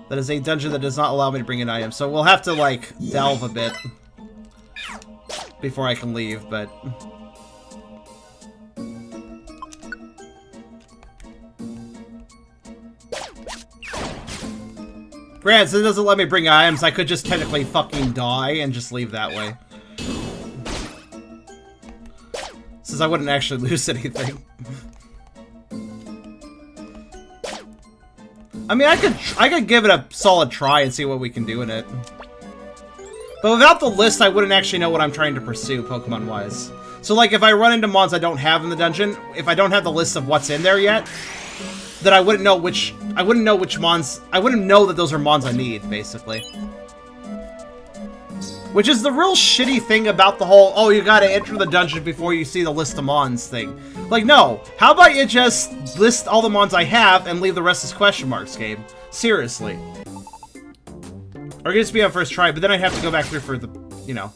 That is a dungeon that does not allow me to bring in items. So we'll have to, like, delve a bit before I can leave, but... granted, since it doesn't let me bring items, I could just technically fucking die and just leave that way. Since I wouldn't actually lose anything. I mean, I could give it a solid try and see what we can do in it. But without the list, I wouldn't actually know what I'm trying to pursue, Pokemon-wise. So, like, if I run into mons I don't have in the dungeon, if I don't have the list of what's in there yet, then I wouldn't know which mons... I wouldn't know that those are mons I need, basically. Which is the real shitty thing about the whole, oh, you gotta enter the dungeon before you see the list of mons thing. Like, no. How about you just list all the mons I have and leave the rest as question marks, game? Seriously. Or it just be on first try, but then I'd have to go back through for the, you know.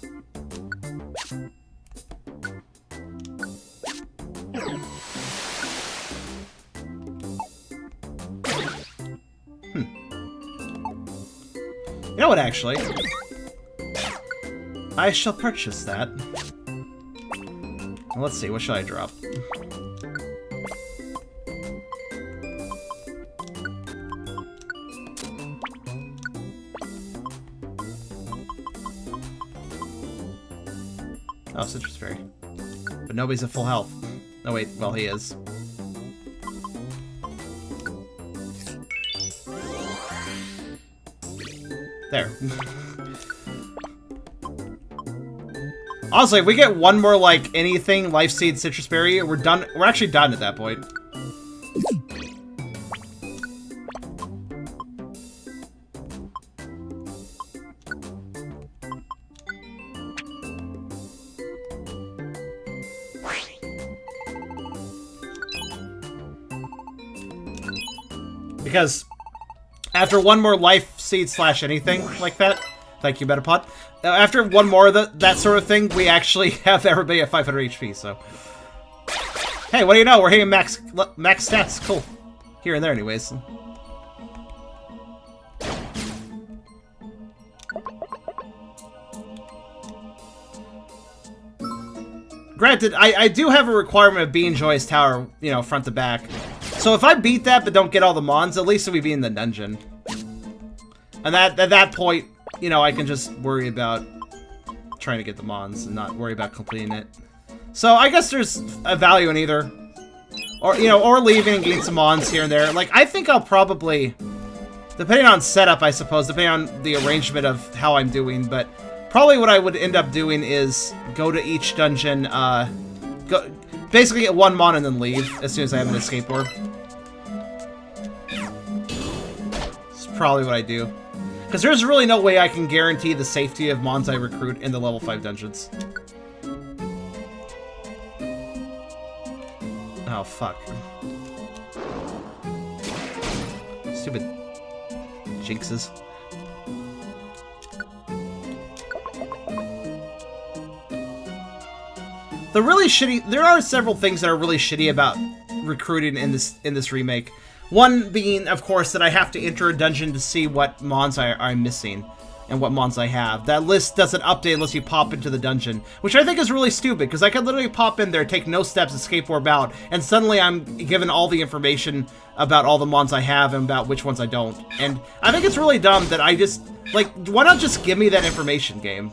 You know what, actually? I shall purchase that. Well, let's see, what should I drop? Oh, Citrus Berry. But nobody's at full health. Oh wait, well he is. There. Honestly, if we get one more, like, anything, Life Seed, Citrus Berry, we're done. We're actually done at that point. Because after one more Life Seed / anything like that, thank you, Metapod. After one more of that sort of thing, we actually have everybody at 500 HP, so... hey, what do you know? We're hitting max stats. Cool. Here and there, anyways. Granted, I do have a requirement of being Joy's Tower, you know, front to back. So if I beat that but don't get all the mons, at least we be in the dungeon. And at that point, you know, I can just worry about trying to get the mons and not worry about completing it. So I guess there's a value in either. Or, you know, or leaving and getting some mons here and there. Like, I think I'll probably, depending on setup, I suppose, depending on the arrangement of how I'm doing, but probably what I would end up doing is go to each dungeon, basically get one mon and then leave as soon as I have an escape orb. It's probably what I do. Because there's really no way I can guarantee the safety of mons I recruit in the level 5 dungeons. Oh, fuck. Stupid jinxes. There are several things that are really shitty about recruiting in this remake. One being, of course, that I have to enter a dungeon to see what mons I'm missing and what mons I have. That list doesn't update unless you pop into the dungeon, which I think is really stupid, because I could literally pop in there, take no steps, escape orb out, and suddenly I'm given all the information about all the mons I have and about which ones I don't. And I think it's really dumb that I just, like, why not just give me that information, game?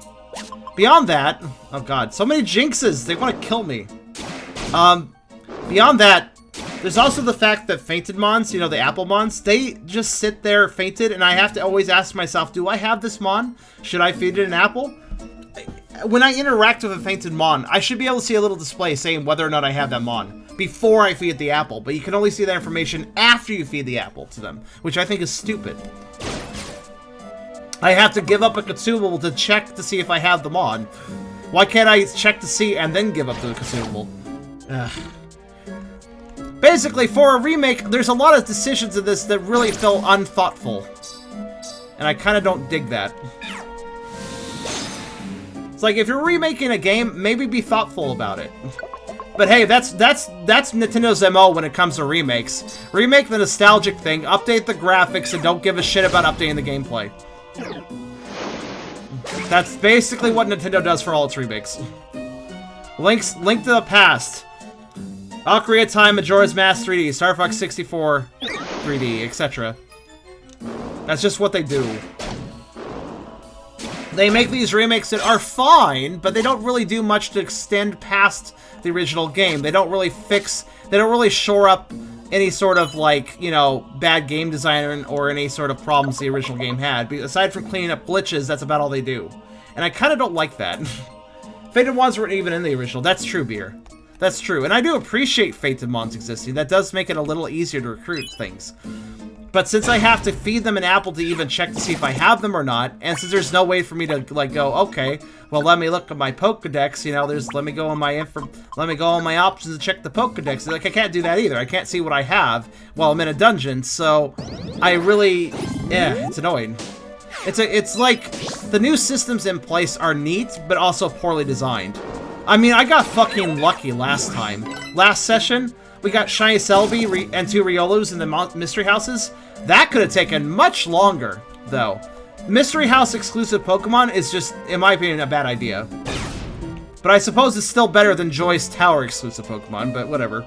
Beyond that, oh god, so many jinxes, they want to kill me. Beyond that, there's also the fact that fainted mons, you know, the apple mons, they just sit there fainted, and I have to always ask myself, do I have this mon? Should I feed it an apple? when I interact with a fainted Mon, I should be able to see a little display saying whether or not I have that Mon before I feed the apple, but you can only see that information after you feed the apple to them, which I think is stupid. I have to give up a consumable to check to see if I have the Mon. Why can't I check to see and then give up the consumable? Ugh. Basically, for a remake, there's a lot of decisions in this that really feel unthoughtful. And I kind of don't dig that. It's like, if you're remaking a game, maybe be thoughtful about it. But hey, that's Nintendo's MO when it comes to remakes. Remake the nostalgic thing, update the graphics, and don't give a shit about updating the gameplay. That's basically what Nintendo does for all its remakes. Link to the Past, Ocarina of Time, Majora's Mask 3D, Star Fox 64 3D, etc. That's just what they do. They make these remakes that are fine, but they don't really do much to extend past the original game. They don't really they don't really shore up any sort of, like, you know, bad game design or any sort of problems the original game had. Aside from cleaning up glitches, that's about all they do. And I kind of don't like that. Fated Mons weren't even in the original. That's true, Beer. That's true. And I do appreciate Fated Mons existing. That does make it a little easier to recruit things. But since I have to feed them an apple to even check to see if I have them or not, and since there's no way for me to, like, go, okay, well, let me look at my Pokedex, you know, let me go on my options to check the Pokedex. Like, I can't do that either. I can't see what I have while I'm in a dungeon, so I really, yeah, it's annoying. It's like, the new systems in place are neat, but also poorly designed. I mean, I got fucking lucky last time. Last session, we got Shiny Celebi and 2 Riolus in the Mystery Houses. That could have taken much longer, though. Mystery House exclusive Pokemon is just, in my opinion, a bad idea. But I suppose it's still better than Joy's Tower exclusive Pokemon, but whatever.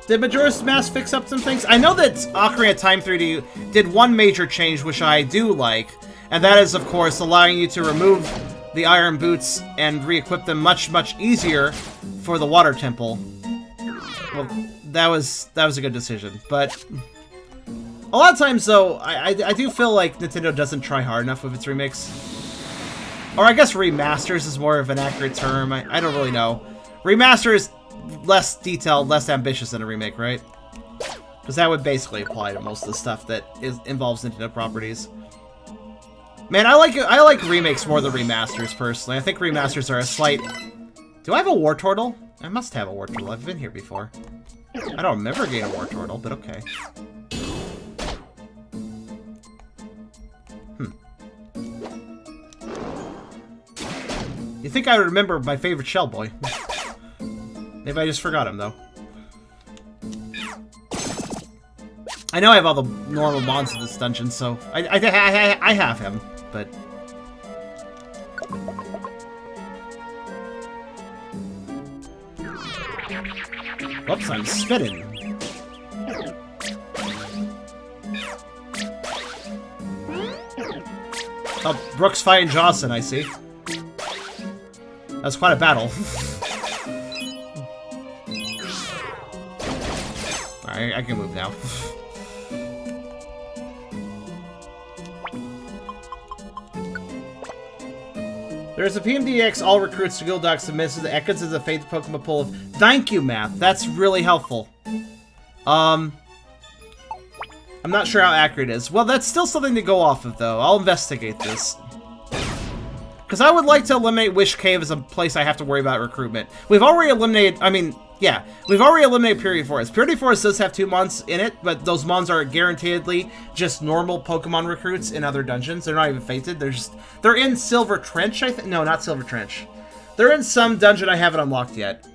Did Majora's Mask fix up some things? I know that Ocarina of Time 3D did one major change, which I do like, and that is, of course, allowing you to remove the iron boots and re-equip them much, much easier for the water temple. Well, that was a good decision, but a lot of times, though, I do feel like Nintendo doesn't try hard enough with its remakes. Or I guess remasters is more of an accurate term. I don't really know. Remaster is less detailed, less ambitious than a remake, right? Because that would basically apply to most of the stuff that involves Nintendo properties. Man, I like remakes more than remasters, personally. I think remasters are a slight... Do I have a Wartortle? I must have a Wartortle. I've been here before. I don't remember getting a Wartortle, but okay. You think I would remember my favorite Shell Boy? Maybe I just forgot him, though. I know I have all the normal mons in this dungeon, so I have him, but... Whoops, I'm spitting. Oh, Brooks fighting Johnson, I see. That's quite a battle. Alright, I can move now. There's a PMDX all recruits to Guild Doc submits to the Ekans as a faithful Pokemon pool of... Thank you, Math. That's really helpful. I'm not sure how accurate it is. Well, that's still something to go off of, though. I'll investigate this. Because I would like to eliminate Wish Cave as a place I have to worry about recruitment. We've already eliminated... I mean, yeah. We've already eliminated Purity Forest. Purity Forest does have 2 mons in it, but those mons are guaranteedly just normal Pokemon recruits in other dungeons. They're not even fated. They're in Silver Trench, I think. No, not Silver Trench. They're in some dungeon I haven't unlocked yet.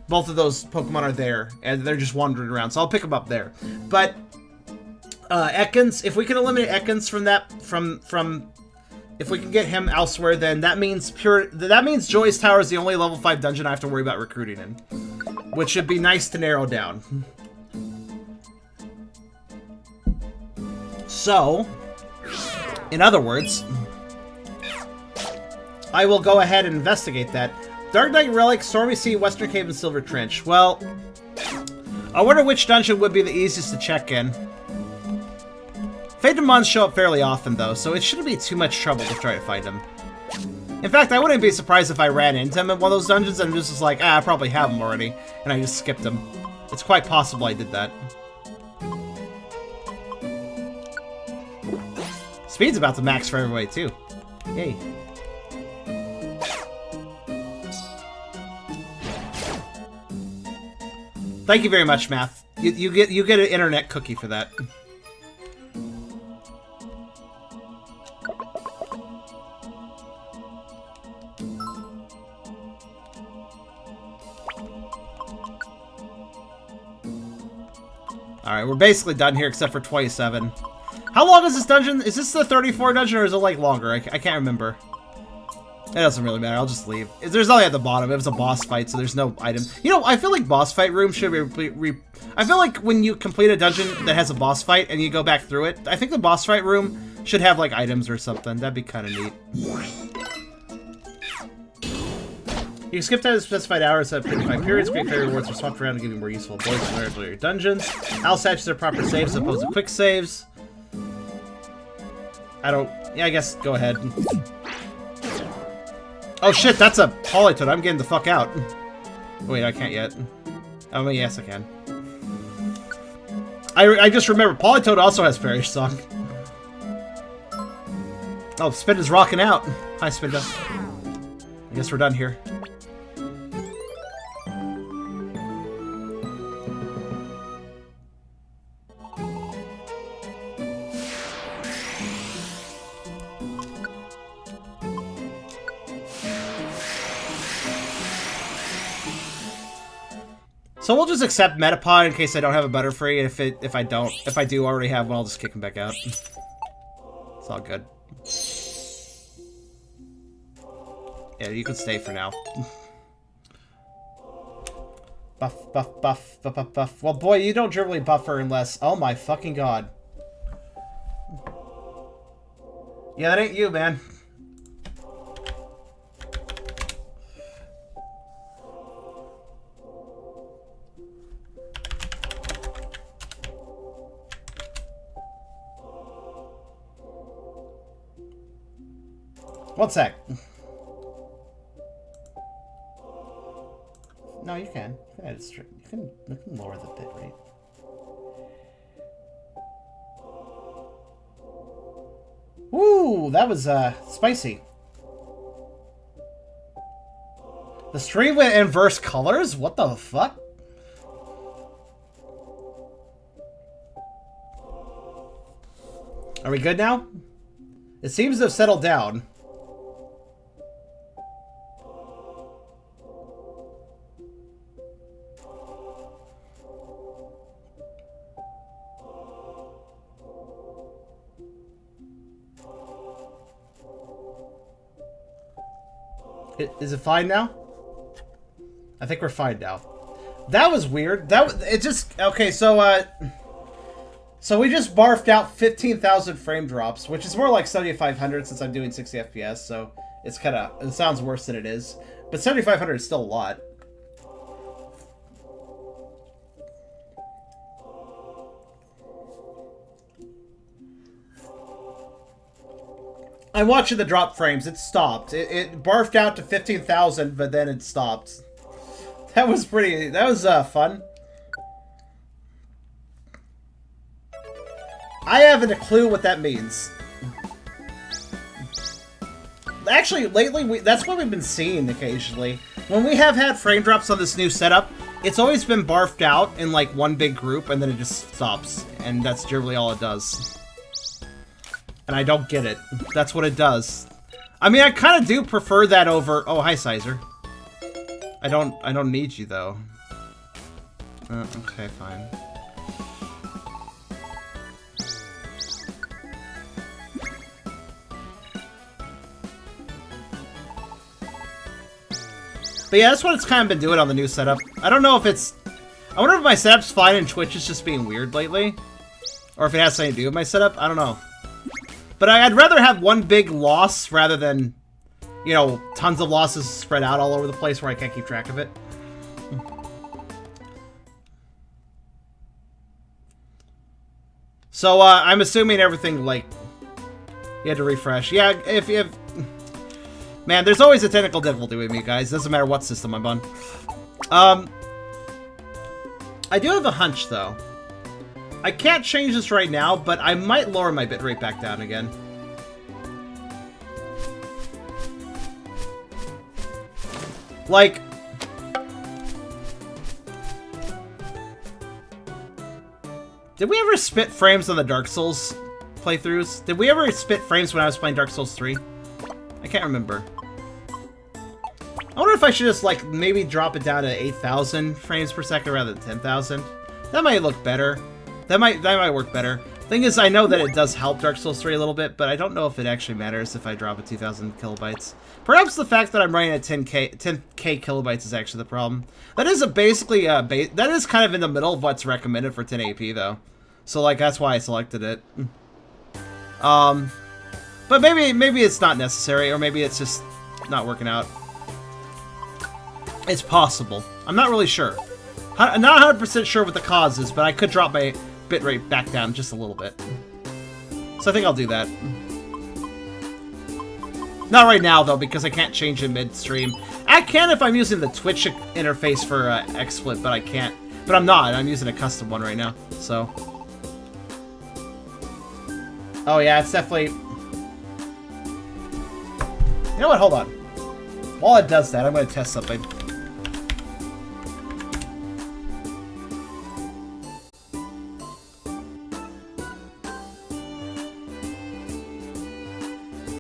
Both of those Pokemon are there, and they're just wandering around, so I'll pick them up there. But, Ekans, if we can eliminate Ekans from that, if we can get him elsewhere, then that means Joy's Tower is the only level 5 dungeon I have to worry about recruiting in. Which should be nice to narrow down. So, in other words, I will go ahead and investigate that. Dark Knight Relic, Stormy Sea, Western Cave, and Silver Trench. Well, I wonder which dungeon would be the easiest to check in. Phantom Mons show up fairly often, though, so it shouldn't be too much trouble to try to find him. In fact, I wouldn't be surprised if I ran into him in one of those dungeons and just was like, I probably have him already, and I just skipped him. It's quite possible I did that. Speed's about to max for everybody, too. Yay. Thank you very much, Math. You get an internet cookie for that. Alright, we're basically done here except for 27. How long is this dungeon? Is this the 34 dungeon or is it like longer? I can't remember. It doesn't really matter. I'll just leave. There's nothing at the bottom. It was a boss fight, so there's no item. You know, I feel like boss fight room should be... I feel like when you complete a dungeon that has a boss fight and you go back through it, I think the boss fight room should have, like, items or something. That'd be kind of neat. You can skip that specified hours at 55 periods. Great fairy rewards are swapped around to give you more useful abilities to learn your dungeons. Owl statues are proper saves as opposed to quick saves. I don't... Yeah, I guess go ahead. Oh shit, that's a Polytoad. I'm getting the fuck out. Wait, I can't yet. Oh, yes, I can. I just remember, Polytoad also has Fairy Song. Oh, Spinda's rocking out. Hi, Spinda. I guess we're done here. So we'll just accept Metapod in case I don't have a Butterfree, and if I do already have one, I'll just kick him back out. It's all good. Yeah, you can stay for now. Buff, buff, buff, buff, buff, buff. Well, boy, you don't really buffer unless... Oh my fucking god. Yeah, that ain't you, man. One sec. No, you can. You can edit straight. You can lower the bit rate. Woo, that was spicy. The stream went inverse colors? What the fuck? Are we good now? It seems to have settled down. Is it fine now? I think we're fine now. That was weird. It just okay. So so we just barfed out 15,000 frame drops, which is more like 7,500 since I'm doing 60 FPS. So it sounds worse than it is, but 7,500 is still a lot. I'm watching the drop frames. It stopped. It barfed out to 15,000, but then it stopped. That was pretty... That was fun. I haven't a clue what that means. Actually, lately, that's what we've been seeing occasionally. When we have had frame drops on this new setup, it's always been barfed out in, like, one big group, and then it just stops. And that's generally all it does. And I don't get it. That's what it does. I mean, I kind of do prefer that over... Oh, hi, Sizer. I don't need you, though. Okay, fine. But yeah, that's what it's kind of been doing on the new setup. I don't know if it's... I wonder if my setup's fine and Twitch is just being weird lately. Or if it has something to do with my setup. I don't know. But I'd rather have one big loss rather than, you know, tons of losses spread out all over the place where I can't keep track of it. So, I'm assuming everything, like, you had to refresh. Yeah, if man, there's always a technical difficulty with me, guys. Doesn't matter what system I'm on. I do have a hunch, though. I can't change this right now, but I might lower my bitrate back down again. Like... Did we ever spit frames on the Dark Souls playthroughs? Did we ever spit frames when I was playing Dark Souls 3? I can't remember. I wonder if I should just, like, maybe drop it down to 8,000 frames per second rather than 10,000. That might look better. That might work better. Thing is, I know that it does help Dark Souls 3 a little bit, but I don't know if it actually matters if I drop it 2,000 kilobytes. Perhaps the fact that I'm running at 10k kilobytes is actually the problem. That is basically that is kind of in the middle of what's recommended for 1080p though. So like that's why I selected it. But maybe it's not necessary, or maybe it's just not working out. It's possible. I'm not really sure. I'm not 100% sure what the cause is, but I could drop my bitrate back down just a little bit. So I think I'll do that. Not right now, though, because I can't change it mid-stream. I can if I'm using the Twitch interface for XSplit, but I can't. But I'm not. I'm using a custom one right now, so... Oh, yeah, it's definitely... You know what? Hold on. While it does that, I'm going to test something.